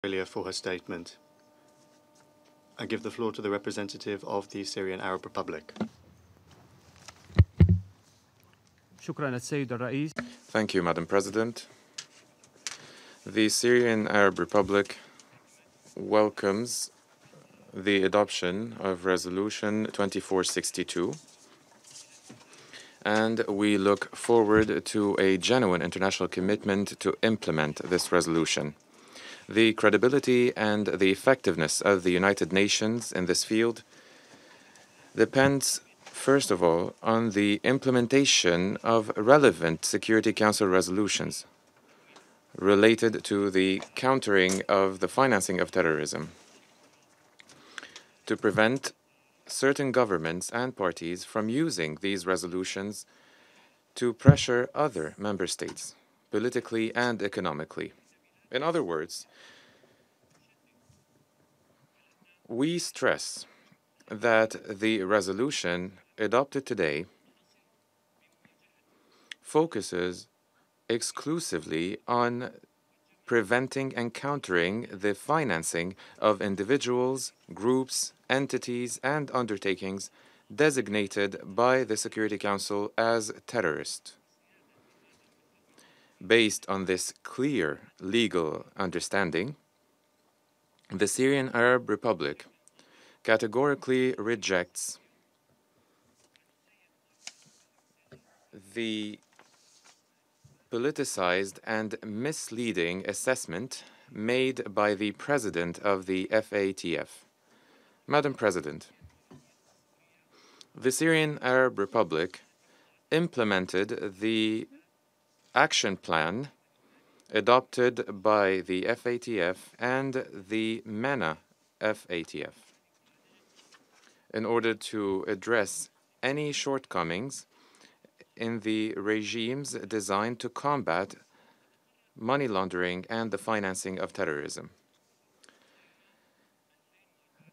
Australia for her statement. I give the floor to the representative of the Syrian Arab Republic. Thank you, Madam President. The Syrian Arab Republic welcomes the adoption of Resolution 2462, and we look forward to a genuine international commitment to implement this resolution. The credibility and the effectiveness of the United Nations in this field depends, first of all, on the implementation of relevant Security Council resolutions related to the countering of the financing of terrorism, to prevent certain governments and parties from using these resolutions to pressure other member states, politically and economically. In other words, we stress that the resolution adopted today focuses exclusively on preventing and countering the financing of individuals, groups, entities, and undertakings designated by the Security Council as terrorist. Based on this clear legal understanding, the Syrian Arab Republic categorically rejects the politicized and misleading assessment made by the President of the FATF. Madam President, the Syrian Arab Republic implemented the action plan adopted by the FATF and the MENA FATF in order to address any shortcomings in the regimes designed to combat money laundering and the financing of terrorism.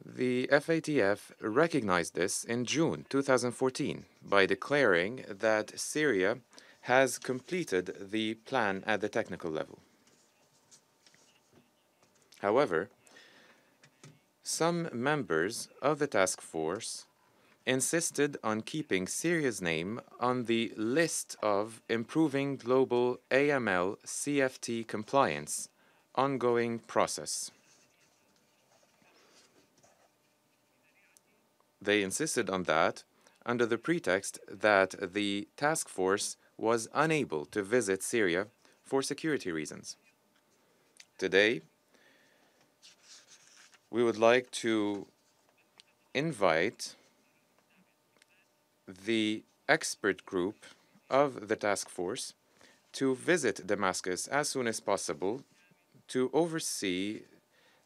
The FATF recognized this in June 2014 by declaring that Syria has completed the plan at the technical level. However, some members of the task force insisted on keeping Syria's name on the list of improving global AML CFT compliance ongoing process. They insisted on that under the pretext that the task force was unable to visit Syria for security reasons. Today, we would like to invite the expert group of the task force to visit Damascus as soon as possible to oversee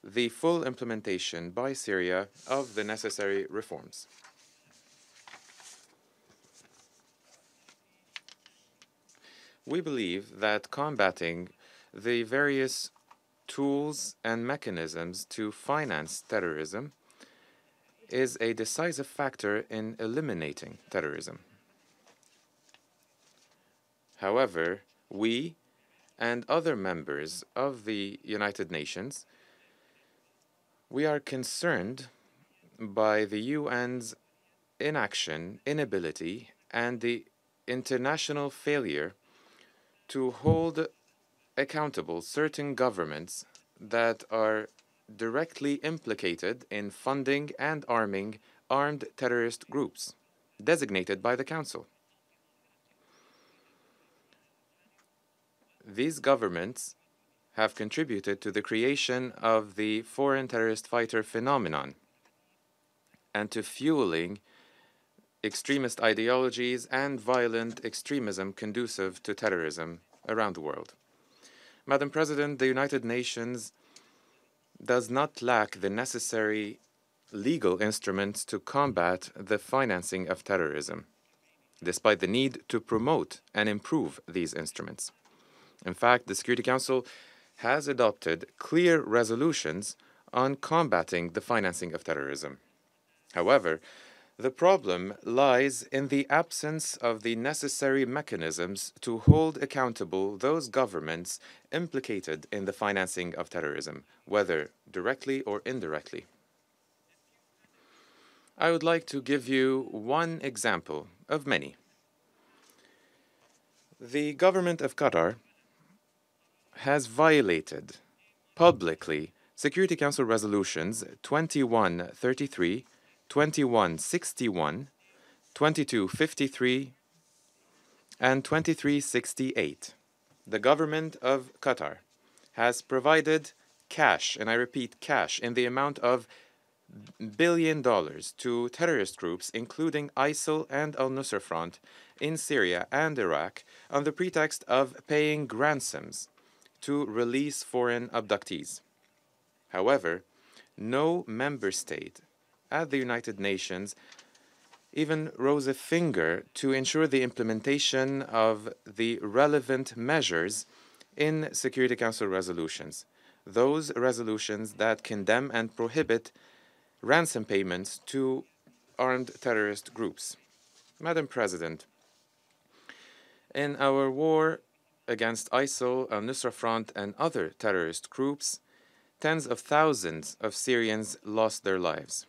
the full implementation by Syria of the necessary reforms. We believe that combating the various tools and mechanisms to finance terrorism is a decisive factor in eliminating terrorism. However, we and other members of the United Nations, we are concerned by the UN's inaction, inability, and the international failure to hold accountable certain governments that are directly implicated in funding and arming armed terrorist groups designated by the Council. These governments have contributed to the creation of the foreign terrorist fighter phenomenon and to fueling extremist ideologies and violent extremism conducive to terrorism around the world. Madam President, the United Nations does not lack the necessary legal instruments to combat the financing of terrorism, despite the need to promote and improve these instruments. In fact, the Security Council has adopted clear resolutions on combating the financing of terrorism. However, The problem lies in the absence of the necessary mechanisms to hold accountable those governments implicated in the financing of terrorism, whether directly or indirectly. I would like to give you one example of many. The government of Qatar has violated publicly Security Council resolutions 2133, 2161, 2253, and 2368. The government of Qatar has provided cash, and I repeat cash, in the amount of $1 billion to terrorist groups, including ISIL and al-Nusra Front, in Syria and Iraq, on the pretext of paying ransoms to release foreign abductees. However, no member state at the United Nations even rose a finger to ensure the implementation of the relevant measures in Security Council resolutions, those resolutions that condemn and prohibit ransom payments to armed terrorist groups. Madam President, in our war against ISIL, al-Nusra Front, and other terrorist groups, tens of thousands of Syrians lost their lives.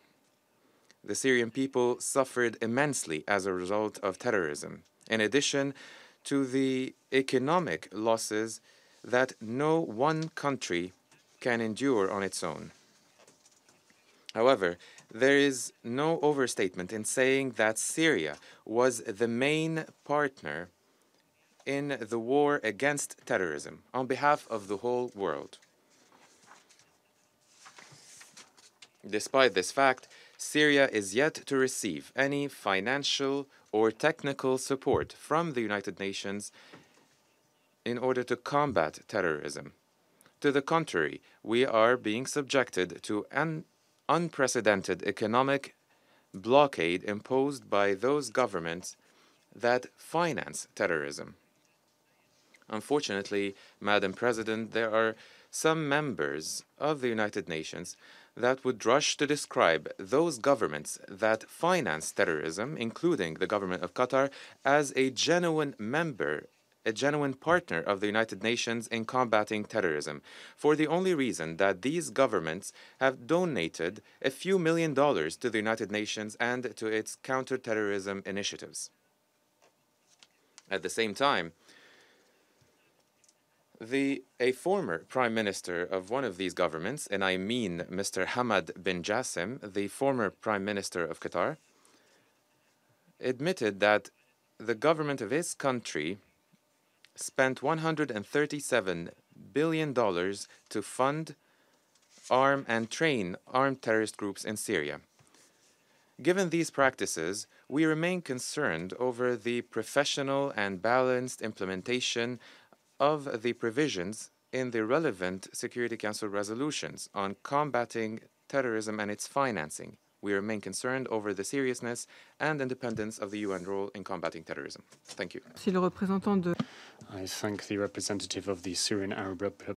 The Syrian people suffered immensely as a result of terrorism, in addition to the economic losses that no one country can endure on its own. However, there is no overstatement in saying that Syria was the main partner in the war against terrorism on behalf of the whole world. Despite this fact, Syria is yet to receive any financial or technical support from the United Nations in order to combat terrorism. To the contrary, we are being subjected to an unprecedented economic blockade imposed by those governments that finance terrorism. Unfortunately, Madam President, there are some members of the United Nations that would rush to describe those governments that finance terrorism, including the government of Qatar, as a genuine member, a genuine partner of the United Nations in combating terrorism, for the only reason that these governments have donated a few $1 million to the United Nations and to its counterterrorism initiatives. At the same time, a former prime minister of one of these governments, and I mean Mr. Hamad bin Jassim, the former prime minister of Qatar, admitted that the government of his country spent $137 billion to fund, arm, and train armed terrorist groups in Syria. Given these practices, we remain concerned over the professional and balanced implementation of the provisions in the relevant Security Council resolutions on combating terrorism and its financing. We remain concerned over the seriousness and independence of the UN role in combating terrorism. Thank you. I thank the representative of the Syrian Arab